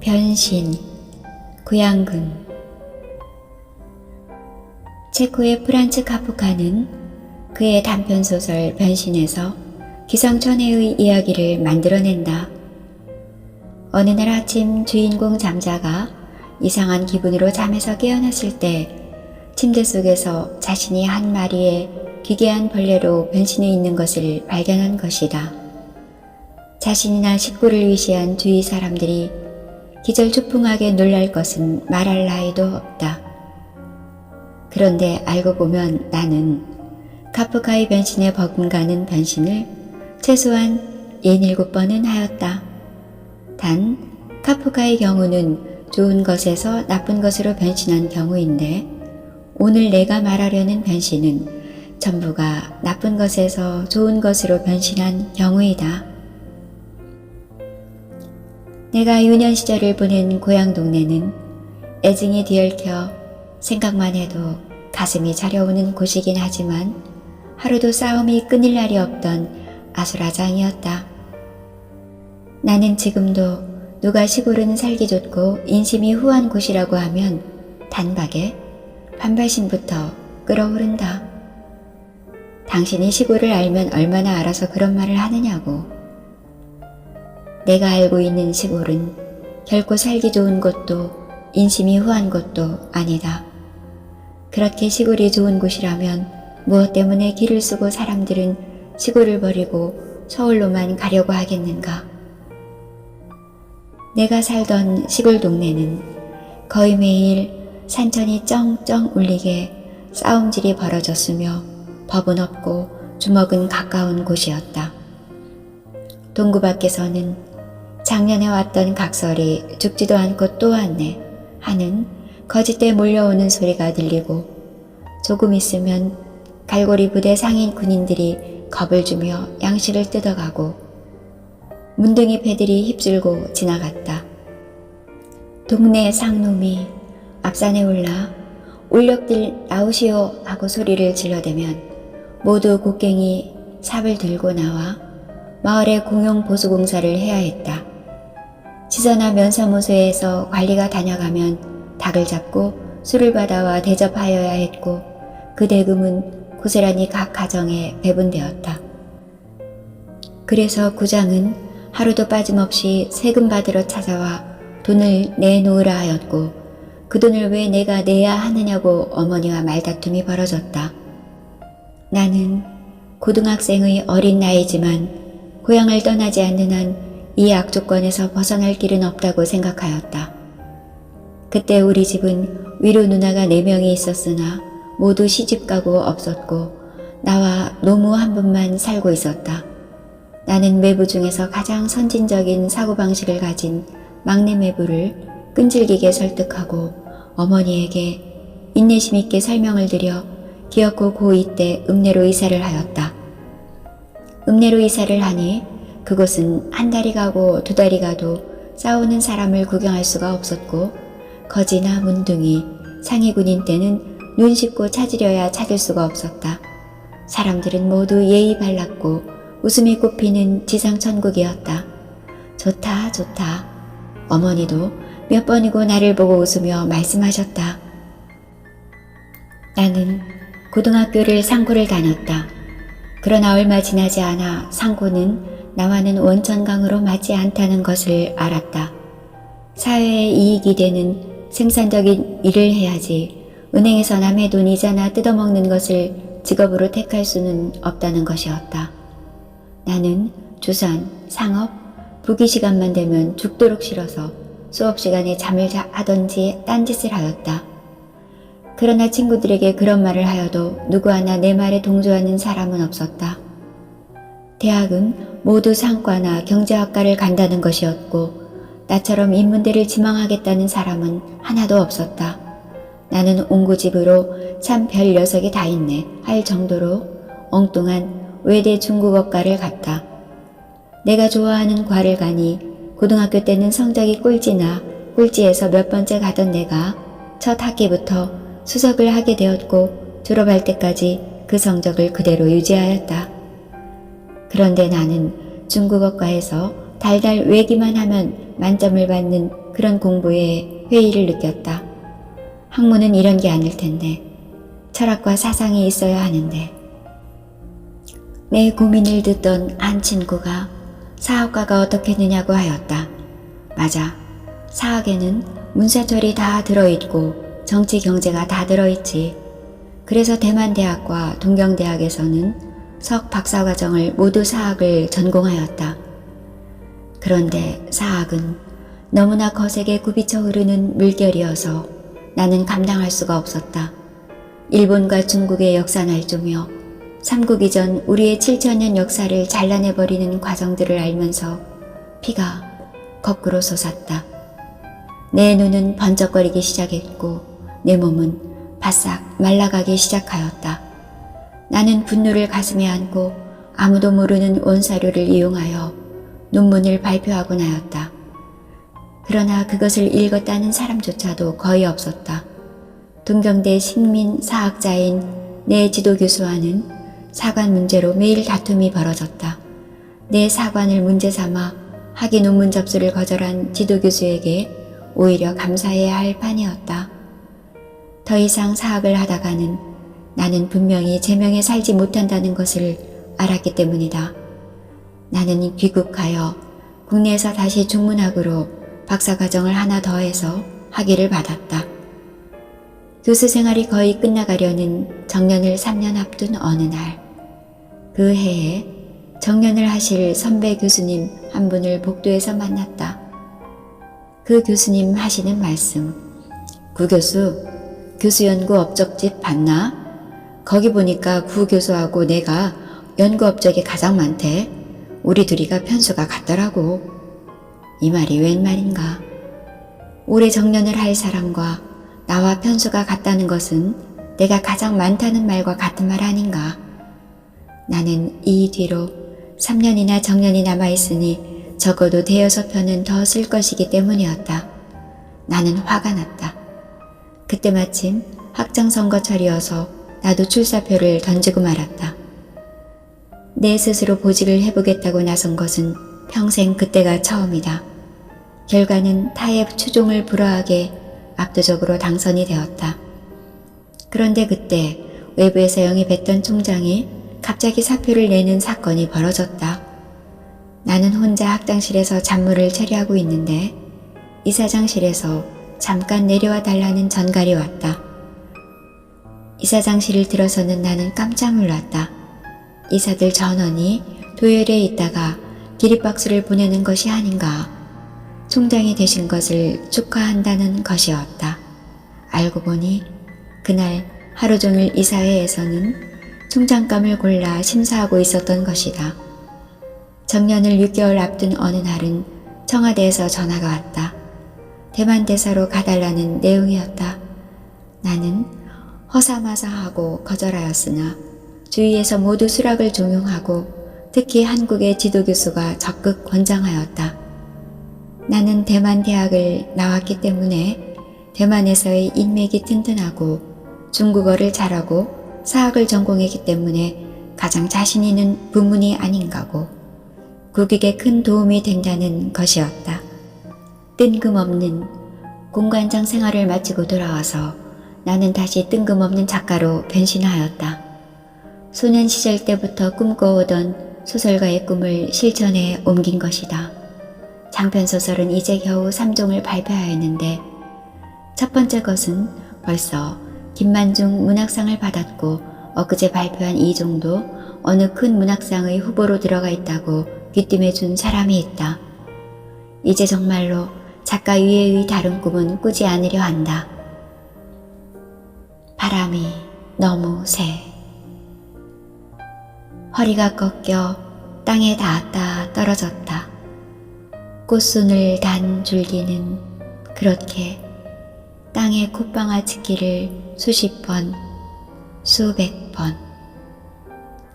변신, 구양금. 체코의 프란츠 카프카는 그의 단편소설 변신에서 기상천외의 이야기를 만들어낸다. 어느 날 아침 주인공 잠자가 이상한 기분으로 잠에서 깨어났을 때 침대 속에서 자신이 한 마리의 기괴한 벌레로 변신해 있는 것을 발견한 것이다. 자신이나 식구를 위시한 주위 사람들이 기절초풍하게 놀랄 것은 말할 나위도 없다. 그런데 알고 보면 나는 카프카의 변신에 버금가는 변신을 최소한 67번은 하였다. 단 카프카의 경우는 좋은 것에서 나쁜 것으로 변신한 경우인데 오늘 내가 말하려는 변신은 전부가 나쁜 것에서 좋은 것으로 변신한 경우이다. 내가 유년 시절을 보낸 고향 동네는 애증이 뒤얽혀 생각만 해도 가슴이 저려오는 곳이긴 하지만 하루도 싸움이 끊일 날이 없던 아수라장이었다. 나는 지금도 누가 시골은 살기 좋고 인심이 후한 곳이라고 하면 단박에 반발심부터 끓어오른다. 당신이 시골을 알면 얼마나 알아서 그런 말을 하느냐고. 내가 알고 있는 시골은 결코 살기 좋은 곳도 인심이 후한 곳도 아니다. 그렇게 시골이 좋은 곳이라면 무엇 때문에 길을 쓰고 사람들은 시골을 버리고 서울로만 가려고 하겠는가. 내가 살던 시골 동네는 거의 매일 산천이 쩡쩡 울리게 싸움질이 벌어졌으며 법은 없고 주먹은 가까운 곳이었다. 동구 밖에서는 작년에 왔던 각설이 죽지도 않고 또 왔네 하는 거짓대 몰려오는 소리가 들리고 조금 있으면 갈고리 부대 상인 군인들이 겁을 주며 양식을 뜯어가고 문둥이 패들이 휩쓸고 지나갔다. 동네 상놈이 앞산에 올라 올력들 나오시오 하고 소리를 질러대면 모두 곡괭이 삽을 들고 나와 마을의 공용 보수공사를 해야 했다. 지서나 면사무소에서 관리가 다녀가면 닭을 잡고 술을 받아와 대접하여야 했고 그 대금은 고스란히 각 가정에 배분되었다. 그래서 구장은 하루도 빠짐없이 세금 받으러 찾아와 돈을 내놓으라 하였고 그 돈을 왜 내가 내야 하느냐고 어머니와 말다툼이 벌어졌다. 나는 고등학생의 어린 나이지만 고향을 떠나지 않는 한 이 악조건에서 벗어날 길은 없다고 생각하였다. 그때 우리 집은 위로 누나가 4명이 있었으나 모두 시집가고 없었고 나와 노무 한 분만 살고 있었다. 나는 매부 중에서 가장 선진적인 사고방식을 가진 막내 매부를 끈질기게 설득하고 어머니에게 인내심 있게 설명을 드려 기어코 고2 때 읍내로 이사를 하였다. 읍내로 이사를 하니 그곳은 한 달이 가고 2달이 가도 싸우는 사람을 구경할 수가 없었고 거지나 문둥이, 상위군인 때는 눈 씻고 찾으려야 찾을 수가 없었다. 사람들은 모두 예의 발랐고 웃음이 꽃피는 지상천국이었다. 좋다 좋다. 어머니도 몇 번이고 나를 보고 웃으며 말씀하셨다. 나는 고등학교를 상고를 다녔다. 그러나 얼마 지나지 않아 상고는 나와는 원천강으로 맞지 않다는 것을 알았다. 사회에 이익이 되는 생산적인 일을 해야지 은행에서 남의 돈 이자나 뜯어먹는 것을 직업으로 택할 수는 없다는 것이었다. 나는 주산, 상업, 부기 시간만 되면 죽도록 싫어서 수업 시간에 잠을 하던지 딴짓을 하였다. 그러나 친구들에게 그런 말을 하여도 누구 하나 내 말에 동조하는 사람은 없었다. 대학은 모두 상과나 경제학과를 간다는 것이었고 나처럼 인문대를 지망하겠다는 사람은 하나도 없었다. 나는 옹구집으로 참 별 녀석이 다 있네 할 정도로 엉뚱한 외대 중국어과를 갔다. 내가 좋아하는 과를 가니 고등학교 때는 성적이 꼴찌나 꼴찌에서 몇 번째 가던 내가 첫 학기부터 수석을 하게 되었고 졸업할 때까지 그 성적을 그대로 유지하였다. 그런데 나는 중국어과에서 달달 외기만 하면 만점을 받는 그런 공부에 회의를 느꼈다. 학문은 이런 게 아닐 텐데, 철학과 사상이 있어야 하는데. 내 고민을 듣던 한 친구가 사학과가 어떻게 되냐고 하였다. 맞아. 사학에는 문사철이 다 들어있고 정치 경제가 다 들어있지. 그래서 대만대학과 동경대학에서는 석 박사과정을 모두 사학을 전공하였다. 그런데 사학은 너무나 거세게 굽이쳐 흐르는 물결이어서 나는 감당할 수가 없었다. 일본과 중국의 역사 날조며 삼국 이전 우리의 7천년 역사를 잘라내버리는 과정들을 알면서 피가 거꾸로 솟았다. 내 눈은 번쩍거리기 시작했고 내 몸은 바싹 말라가기 시작하였다. 나는 분노를 가슴에 안고 아무도 모르는 원사료를 이용하여 논문을 발표하곤 하였다. 그러나 그것을 읽었다는 사람조차도 거의 없었다. 동경대 식민사학자인 내 지도교수와는 사관 문제로 매일 다툼이 벌어졌다. 내 사관을 문제 삼아 학위 논문 접수를 거절한 지도교수에게 오히려 감사해야 할 판이었다. 더 이상 사학을 하다가는 나는 분명히 제명에 살지 못한다는 것을 알았기 때문이다. 나는 귀국하여 국내에서 다시 중문학으로 박사과정을 하나 더 해서 학위를 받았다. 교수 생활이 거의 끝나가려는 정년을 3년 앞둔 어느 날, 그 해에 정년을 하실 선배 교수님 한 분을 복도에서 만났다. 그 교수님 하시는 말씀. 구 교수, 교수연구 업적집 봤나? 거기 보니까 구 교수하고 내가 연구 업적이 가장 많대. 우리 둘이가 편수가 같더라고. 이 말이 웬 말인가? 올해 정년을 할 사람과 나와 편수가 같다는 것은 내가 가장 많다는 말과 같은 말 아닌가? 나는 이 뒤로 3년이나 정년이 남아있으니 적어도 대여섯 편은 더 쓸 것이기 때문이었다. 나는 화가 났다. 그때 마침 학장선거철이어서 나도 출사표를 던지고 말았다. 내 스스로 보직을 해보겠다고 나선 것은 평생 그때가 처음이다. 결과는 타의 추종을 불허하게 압도적으로 당선이 되었다. 그런데 그때 외부에서 영입했던 총장이 갑자기 사표를 내는 사건이 벌어졌다. 나는 혼자 학장실에서 잡무를 처리하고 있는데 이사장실에서 잠깐 내려와 달라는 전갈이 왔다. 이사장실을 들어서는 나는 깜짝 놀랐다. 이사들 전원이 도열에 있다가 기립박수를 보내는 것이 아닌가. 총장이 되신 것을 축하한다는 것이었다. 알고 보니 그날 하루 종일 이사회에서는 총장감을 골라 심사하고 있었던 것이다. 정년을 6개월 앞둔 어느 날은 청와대에서 전화가 왔다. 대만 대사로 가달라는 내용이었다. 나는 허사마사하고 거절하였으나 주위에서 모두 수락을 종용하고 특히 한국의 지도교수가 적극 권장하였다. 나는 대만 대학을 나왔기 때문에 대만에서의 인맥이 튼튼하고 중국어를 잘하고 사학을 전공했기 때문에 가장 자신 있는 부문이 아닌가고 국익에 큰 도움이 된다는 것이었다. 뜬금없는 공관장 생활을 마치고 돌아와서 나는 다시 뜬금없는 작가로 변신하였다. 소년 시절 때부터 꿈꿔오던 소설가의 꿈을 실천에 옮긴 것이다. 장편소설은 이제 겨우 3종을 발표하였는데 첫 번째 것은 벌써 김만중 문학상을 받았고 엊그제 발표한 2종도 어느 큰 문학상의 후보로 들어가 있다고 귀띔해준 사람이 있다. 이제 정말로 작가 위에의 다른 꿈은 꾸지 않으려 한다. 바람이 너무 세. 허리가 꺾여 땅에 닿았다 떨어졌다. 꽃순을 단 줄기는 그렇게 땅에 콧방아치기를 수십 번, 수백 번.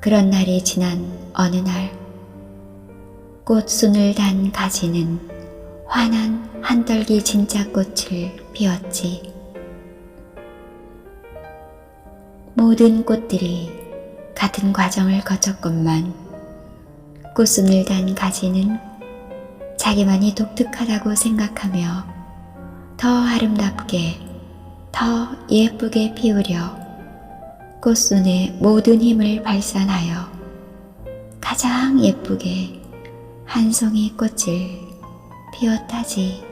그런 날이 지난 어느 날 꽃순을 단 가지는 환한 한떨기 진짜 꽃을 피웠지. 모든 꽃들이 같은 과정을 거쳤건만 꽃순을 단 가지는 자기만이 독특하다고 생각하며 더 아름답게, 더 예쁘게 피우려 꽃순의 모든 힘을 발산하여 가장 예쁘게 한 송이 꽃을 피웠다지.